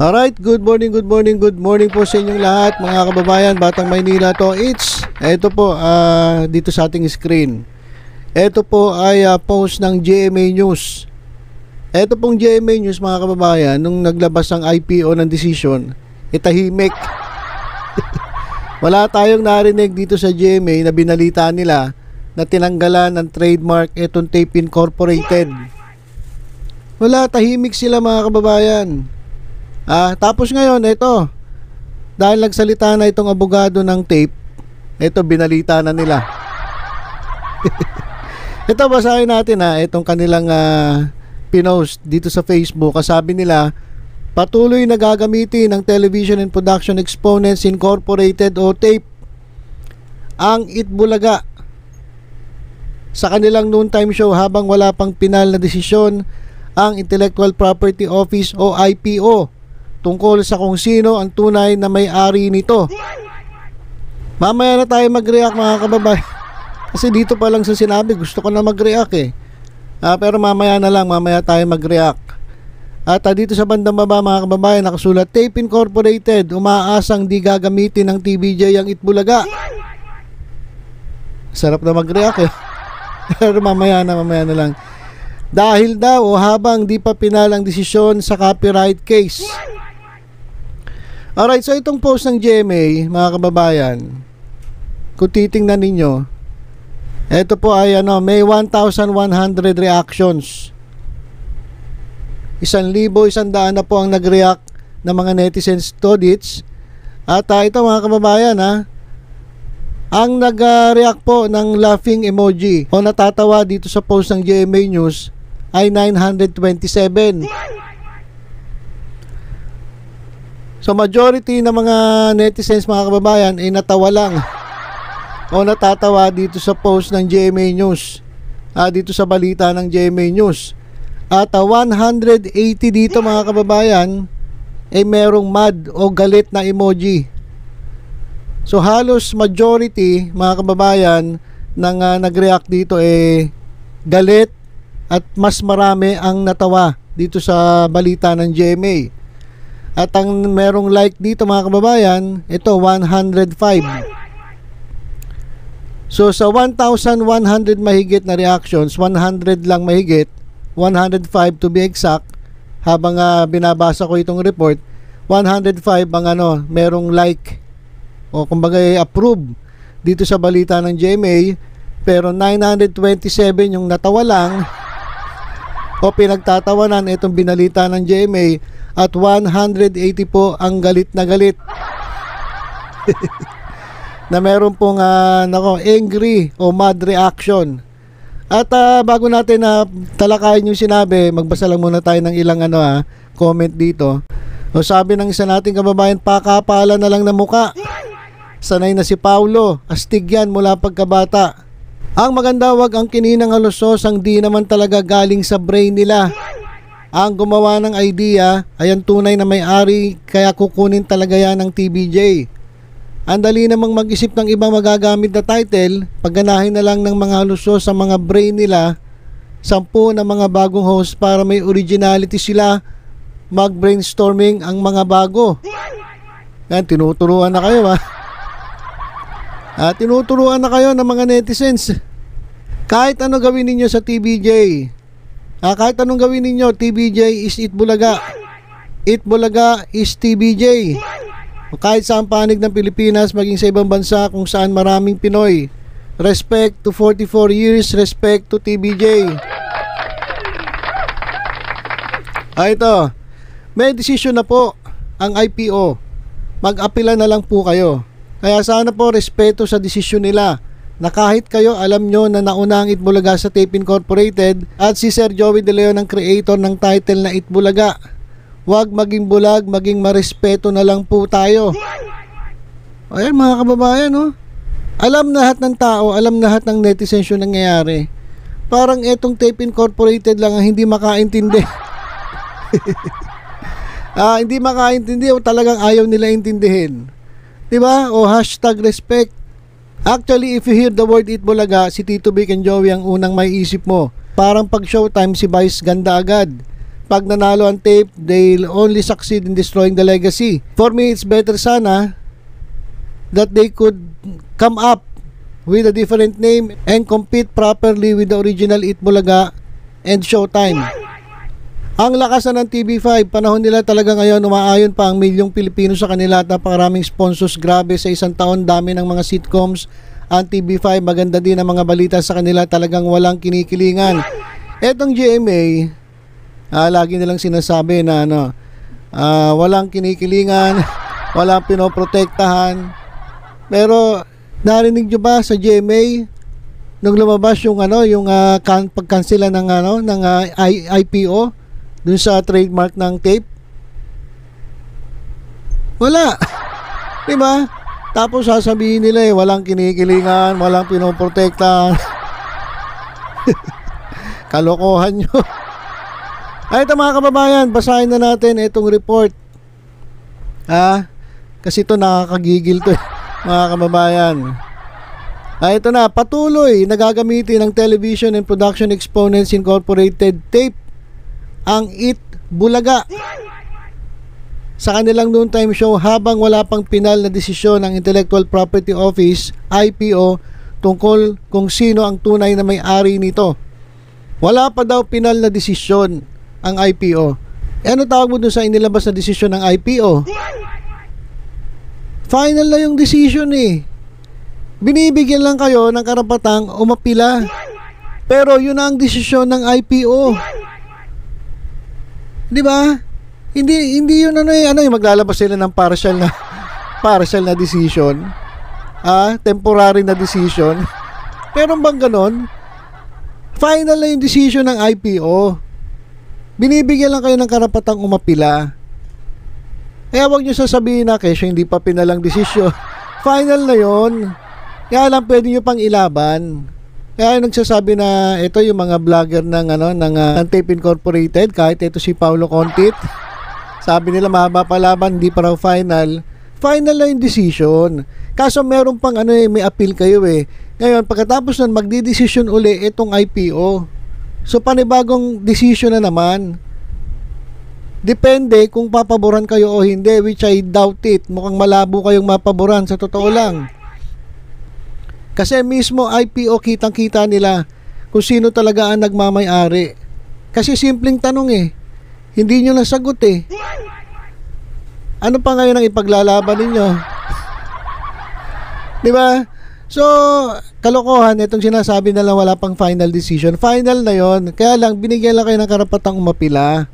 Alright, good morning po sa inyong lahat mga kababayan, Batang Maynila to. Ito po dito sa ating screen. Ito po ay post ng GMA News. Ito pong GMA News mga kababayan, nung naglabas ang IPO ng decision, itahimik. Wala tayong narinig dito sa GMA na binalita nila na tinanggalan ng trademark itong Tape Incorporated. Wala, tahimik sila mga kababayan. Tapos ngayon, ito, dahil nagsalita na itong abogado ng Tape, ito, binalita na nila. Ito, basahin natin itong kanilang pinost dito sa Facebook. Sabi nila, patuloy na gagamitin ng Television and Production Exponents Incorporated o Tape ang Itbulaga sa kanilang noontime show habang wala pang pinal na desisyon ang Intellectual Property Office o IPO tungkol sa kung sino ang tunay na may-ari nito. Mamaya na tayo mag-react mga kababayan. Kasi dito pa lang sa sinabi, gusto ko na mag-react pero mamaya na lang, mamaya tayo mag-react. At dito sa bandang baba mga kababayan, nakasulat, Tape Incorporated, umaasang di gagamitin ng TVJ ang Itbulaga. Sarap na mag-react pero mamaya na lang. Dahil daw o habang di pa pinalang desisyon sa copyright case. Alright, so itong post ng GMA mga kababayan, kung titingnan ninyo, ito po ay may 1,100 reactions. 1,100 na po ang nag-react ng mga netizens to this. At ito mga kababayan ang nag-react po ng laughing emoji o natatawa dito sa post ng GMA News ay 927. So majority ng mga netizens mga kababayan ay natawa lang o natatawa dito sa post ng GMA News, dito sa balita ng GMA News. At 180 dito mga kababayan ay merong mad o galit na emoji. So halos majority mga kababayan ng nag-react dito galit at mas marami ang natawa dito sa balita ng GMA. At ang merong like dito mga kababayan, ito 105. So sa 1,100 mahigit na reactions, 100 lang mahigit, 105 to be exact, habang binabasa ko itong report, 105 ang merong like o kumbaga approve dito sa balita ng GMA, pero 927 yung natawa lang o pinagtatawanan itong binalita ng GMA, at 180 po ang galit na galit. Na meron pong angry o mad reaction. At bago natin talakayin yung sinabi, magbasa lang muna tayo ng ilang comment dito. O sabi ng isa nating kababayan, pakapala na lang na muka. Sanay na si Paulo, astig yan mula pagkabata. Ang maganda, wag ang kininang halusos ang di naman talaga galing sa brain nila. Ang gumawa ng idea ay ang tunay na may-ari, kaya kukunin talaga yan ng TVJ. Ang dali namang mag-isip ng ibang magagamit na title, pagganahin na lang ng mga halusos sa mga brain nila, 10 na mga bagong host para may originality sila, mag-brainstorming ang mga bago. Yan, tinuturuan na kayo tinuturuan na kayo ng mga netizens. Kahit ano gawin ninyo sa TVJ, kahit anong gawin ninyo, TVJ is Itbulaga. Itbulaga is TVJ. O kahit saan panig ng Pilipinas, maging sa ibang bansa kung saan maraming Pinoy. Respect to 44 years, respect to TVJ. Ito, may decision na po ang IPO. Mag-apila na lang po kayo. Kaya sana po respeto sa desisyon nila, na kahit kayo alam nyo na nauna ang Itbulaga sa Tape Incorporated at si Sir Joey De Leon ang creator ng title na Itbulaga, wag maging bulag, maging marespeto na lang po tayo. Ayan mga kababayan alam lahat ng tao, alam lahat ng netizens yung nangyayari. Parang etong Tape Incorporated lang ang hindi makaintindi. Hindi makaintindi o talagang ayaw nila intindihin, diba? O hashtag respect. Actually, if you hear the word Itbulaga, si Tito Vic and Joey ang unang may isip mo. Parang pag showtime si Vice ganda agad. pag nanalo ang tape, they'll only succeed in destroying the legacy. For me, it's better sana that they could come up with a different name and compete properly with the original Itbulaga and Showtime. Ang lakasan ng TV5, panahon nila talaga ngayon, umaayon pa ang milyong Pilipino sa kanila at napakaraming sponsors. Grabe, sa isang taon dami ng mga sitcoms ang TV5, maganda din ang mga balita sa kanila, talagang walang kinikilingan. Etong GMA, lagi nilang sinasabi na walang kinikilingan, walang pinoprotektahan. Pero narinig nyo ba sa GMA nung lumabas yung pagkansela ng IPO dun sa trademark ng tape? Wala. Diba? Tapos sasabihin nila walang kinikilingan, walang pinoprotektahan. Kalokohan nyo. Ay, ito mga kababayan, basahin na natin itong report. Kasi ito nakakagigil to mga kababayan. Ito na, patuloy na gagamitin ng Television and Production Exponents Incorporated tape ang Itbulaga sa kanilang noontime show habang wala pang pinal na desisyon ng Intellectual Property Office, IPO, tungkol kung sino ang tunay na may-ari nito. Wala pa daw pinal na desisyon ang IPO. Ano tawag mo dun sa inilabas na desisyon ng IPO? Final na yung decision eh. Binibigyan lang kayo ng karapatang umapila. Pero yun ang desisyon ng IPO. Di ba? Hindi yun yung maglalabas sila ng partial na decision. Temporary na decision. Pero bang ganon? Final na yung decision ng IPO. Binibigyan lang kayo ng karapatang umapila. Kaya wag nyo sasabihin na kesyo hindi pa pinalang desisyon. Final na yon. Kaya lang pwede nyo pang ilaban. Kaya nagsasabi na ito yung mga vlogger ng Tape Incorporated, kahit ito si Paulo Contit. Sabi nila mahaba pa laban, hindi pa raw final. Final na yung decision. Kaso meron pang may appeal kayo eh. Ngayon pagkatapos nun magdidesisyon uli itong IPO. So panibagong decision na naman. Depende kung papaboran kayo o hindi, which I doubt it. Mukhang malabo kayong mapaboran sa totoo lang. Kasi mismo IPO kitang-kita nila kung sino talaga ang nagmamay-ari. Kasi simpleng tanong eh. Hindi nyo nasagot eh. Ano pa ngayon ang ipaglalaban ninyo? Diba? So, kalokohan, itong sinasabi na lang wala pang final decision. Final na yon. Kaya lang, binigyan lang kayo ng karapatang umapila.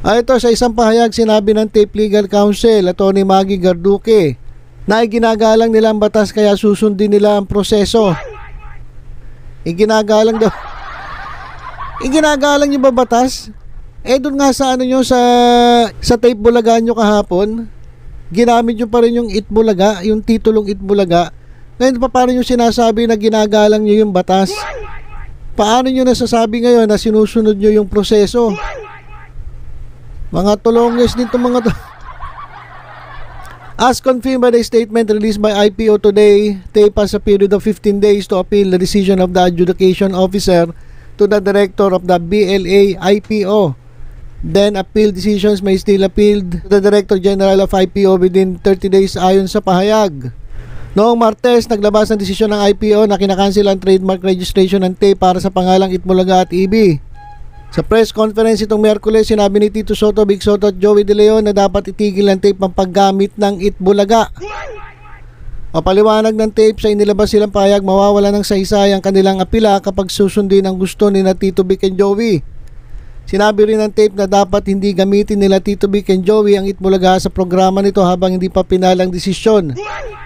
Ito, sa isang pahayag, sinabi ng Tape Legal Counsel, Atty. Maggie Garduque, na iginagalang nila ang batas kaya susundin nila ang proseso. Iginagalang daw. Iginagalang yung ba batas? Doon nga sa nyo sa Tape Bulaga nyo kahapon, ginamit nyo pa rin yung Itbulaga, yung titulong Itbulaga. Ngayon pa paano nyo sinasabi na ginagalang nyo yung batas? Paano nyo nasasabi ngayon na sinusunod nyo yung proseso? Mga tulongis dito mga to. As confirmed by the statement released by IPO today, TAPE has a period of 15 days to appeal the decision of the adjudication officer to the director of the BLA IPO. Then appeal decisions may still appealed to the Director General of IPO within 30 days ayon sa pahayag. Noong Martes, naglabas ng desisyon ng IPO na kinakancel ang trademark registration ng TAPE para sa pangalang Itbulaga at EB. Sa press conference itong Miyerkules, sinabi ni Tito Soto, Big Soto at Joey De Leon na dapat itigil ng TAPE ang paggamit ng Itbulaga. Mapaliwanag ng TAPE sa inilabas silang pahayag, mawawala ng saysay ang kanilang apila kapag susundin ang gusto ni na Tito Vic and Joey. Sinabi rin ng TAPE na dapat hindi gamitin nila Tito Vic and Joey ang Itbulaga sa programa nito habang hindi pa pinalang desisyon.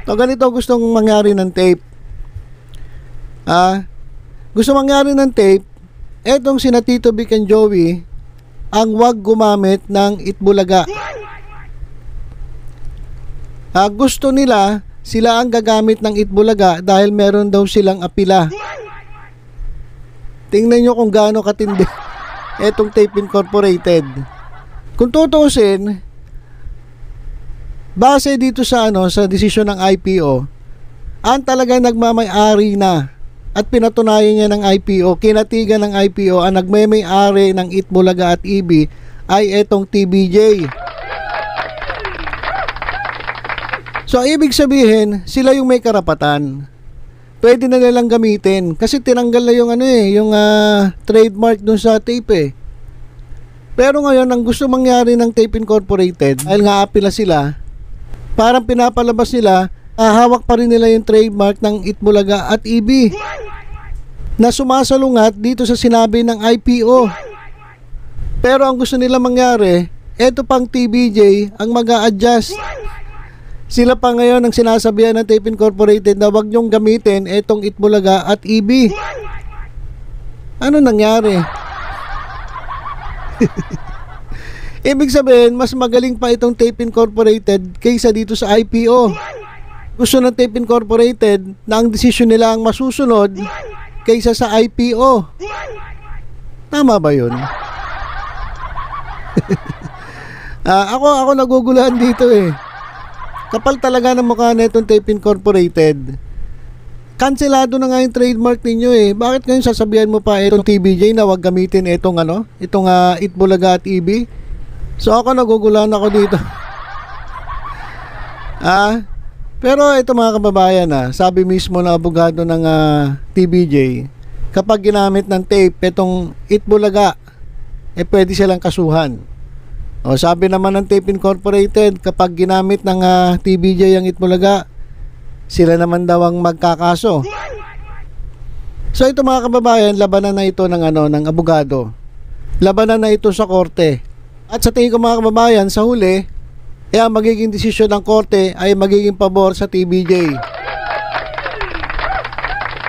So ganito gustong mangyari ng TAPE. Gusto mangyari ng TAPE, etong sina Tito Vic and Joey ang wag gumamit ng Itbulaga. Gusto nila sila ang gagamit ng Itbulaga dahil meron daw silang apila. Tingnan nyo kung gaano katindi etong Tape Incorporated. Kung tutuusin, base dito sa sa desisyon ng IPO, ang talagang nagmamay-ari na at pinatunayan niya ng IPO, kinatigan ng IPO ang nagmemay-ari ng Itbulaga at EB ay etong TBJ. So ibig sabihin, sila yung may karapatan. Pwede na nilang gamitin kasi tinanggal na yung yung trademark dun sa tape eh. Pero ngayon, ang gusto mangyari ng Tape Incorporated, dahil nga apila sila, parang pinapalabas nila, hawak pa rin nila yung trademark ng Itbulaga at EB na sumasalungat dito sa sinabi ng IPO. Pero ang gusto nila mangyari, eto pang TBJ ang mag-a-adjust. Sila pa ngayon ang sinasabihan ng Tape Incorporated na wag nyong gamitin etong Itbulaga at EB. Ano nangyari? Ibig sabihin, mas magaling pa itong Tape Incorporated kaysa dito sa IPO. Gusto ng Tape Incorporated na ang desisyon nila ang masusunod kaysa sa IPO. Tama ba yun? Ako naguguluhan dito eh. Kapal talaga ng mukha na itong Tape Incorporated. Kanselado na nga yung trademark ninyo eh. Bakit ngayon sasabihan mo pa itong TBJ na wag gamitin itong Itbulaga at EB? So ako naguguluhan ako dito. Pero ito mga kababayan, sabi mismo ng abogado ng TBJ, kapag ginamit ng tape itong Itbulaga, pwede silang kasuhan. O sabi naman ng Tape Incorporated, kapag ginamit ng TBJ ang Itbulaga, sila naman daw ang magkakaso. So ito mga kababayan, labanan na ito ng abogado. Labanan na ito sa korte. At sa tingin ko mga kababayan, sa huli, ang magiging desisyon ng korte ay magiging pabor sa TBJ.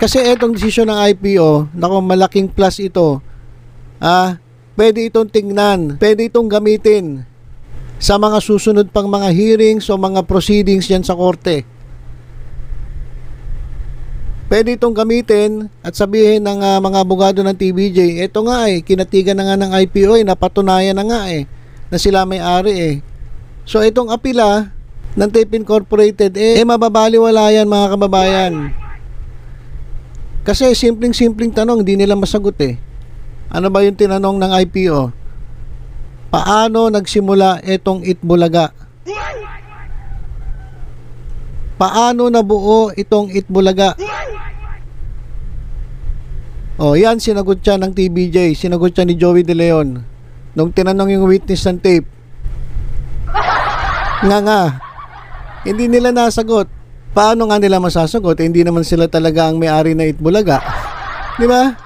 Kasi itong desisyon ng IPO, malaking plus ito. Pwede itong tingnan, pwede itong gamitin sa mga susunod pang mga hearings o mga proceedings yan sa korte. Pwede itong gamitin at sabihin ng mga abogado ng TBJ, ito nga kinatigan na nga ng IPO napatunayan na nga na sila may-ari So itong apila ng Tape Incorporated mababaliwala yan mga kababayan. Kasi simpleng tanong, hindi nila masagot Ano ba yung tinanong ng IPO? Paano nagsimula itong Itbulaga? Paano nabuo itong Itbulaga? Yan sinagot siya ng TBJ, sinagot siya ni Joey De Leon nung tinanong yung witness ng tape. Hindi nila nasagot. Paano nga nila masasagot? Hindi naman sila talaga ang may-ari na Itbulaga. Di ba?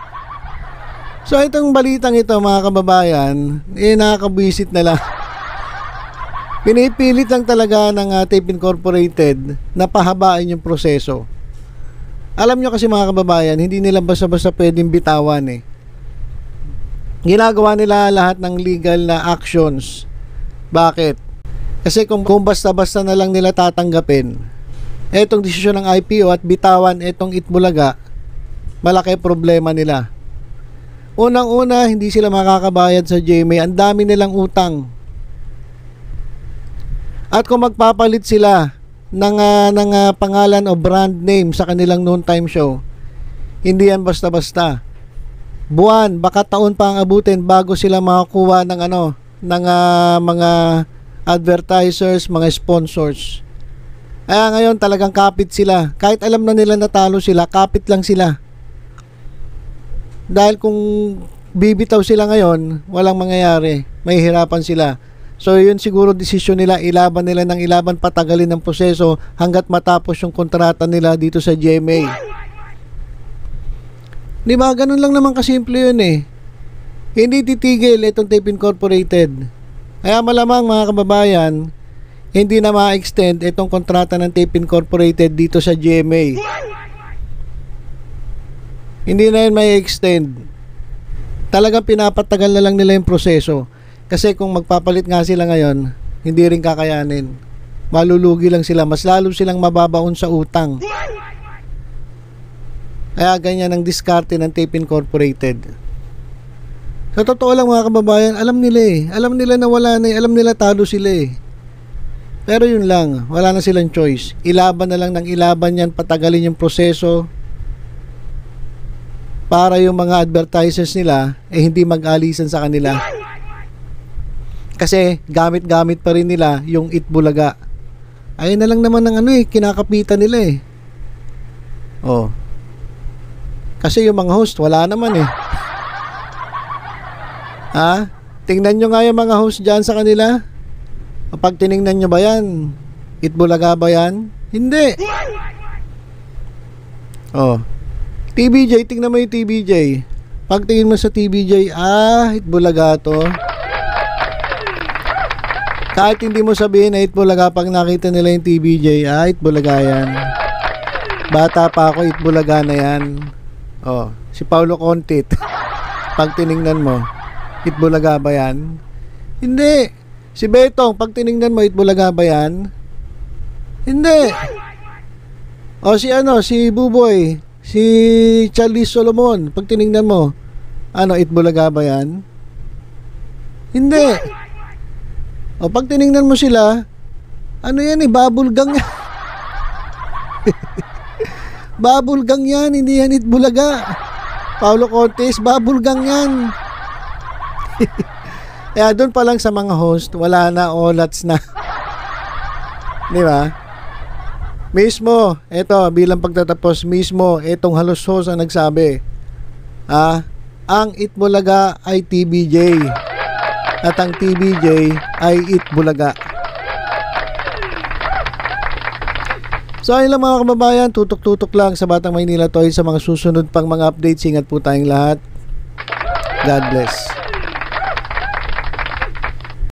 So itong balitang ito mga kababayan, nakakabwisit na lang. Pinipilit lang talaga ng Tape Incorporated na pahabain yung proseso. Alam nyo kasi mga kababayan, hindi nila basta-basta pwedeng bitawan Ginagawa nila lahat ng legal na actions. Bakit? Kasi kung basta-basta na lang nila tatanggapin etong desisyon ng IPO at bitawan etong Itbulaga, malaki problema nila. Unang-una, hindi sila makakabayad sa GMA. Ang dami nilang utang. At kung magpapalit sila ng pangalan o brand name sa kanilang noontime show, hindi yan basta-basta. Buwan, baka taon pa ang abutin bago sila makakuha ng mga advertisers, mga sponsors. Kaya ngayon talagang kapit sila. Kahit alam na nila natalo sila, kapit lang sila. Dahil kung bibitaw sila ngayon, walang mangyayari. Mahihirapan sila. So yun siguro desisyon nila, ilaban nila ng ilaban, patagalin ng proseso hanggat matapos yung kontrata nila dito sa GMA. Di ba? Ganun lang naman kasimple yun Hindi titigil itong Tape Incorporated. Kaya malamang mga kababayan, hindi na ma-extend itong kontrata ng Tape Incorporated dito sa GMA. Hindi na yun may extend. Talagang pinapatagal na lang nila yung proseso. Kasi kung magpapalit nga sila ngayon, hindi rin kakayanin. Malulugi lang sila. Mas lalo silang mababaon sa utang. Kaya ganyan ang diskarte ng Tape Incorporated. Sa totoo lang mga kababayan, alam nila Alam nila na wala na alam nila talo sila Pero yun lang, wala na silang choice. Ilaban na lang ng ilaban yan, patagalin yung proseso. para yung mga advertisers nila hindi mag-alisan sa kanila. Kasi gamit-gamit pa rin nila yung Itbulaga. Ayun na lang naman ng kinakapitan nila eh. Oh. Kasi yung mga host wala naman eh. Ha? Tingnan nyo nga yung mga host dyan sa kanila. Kapag tiningnan nyo ba yan, Itbulaga ba yan? Hindi. Oh. TBJ, tingnan mo yung TBJ. Pag tingin mo sa TBJ, Itbulaga to. Kahit hindi mo sabihin na Itbulaga, pag nakita nila yung TBJ, Itbulaga yan. Bata pa ako, Itbulaga na yan. Oh, si Paulo Contit. Pag tiningnan mo, Itbulaga ba yan? Hindi. Si Betong, pag tiningnan mo, Itbulaga ba yan? Hindi. O si Buboy, si Charlie Solomon, pag tiningnan mo, Itbulaga ba yan? Hindi. O pag tiningnan mo sila, yan bubblegum yan. Bubblegum yan, hindi yan Itbulaga. Paulo Contes, bubblegum yan. Kaya doon pa lang sa mga host, wala na, olats na. Di ba? Mismo, bilang pagtatapos, mismo, etong halos host ang nagsabi, ang Itbulaga ay TBJ. At ang TBJ ay Itbulaga. So ayun lang mga kababayan, tutok-tutok lang sa Batang Maynila Toy sa mga susunod pang mga updates. Ingat po tayong lahat. God bless.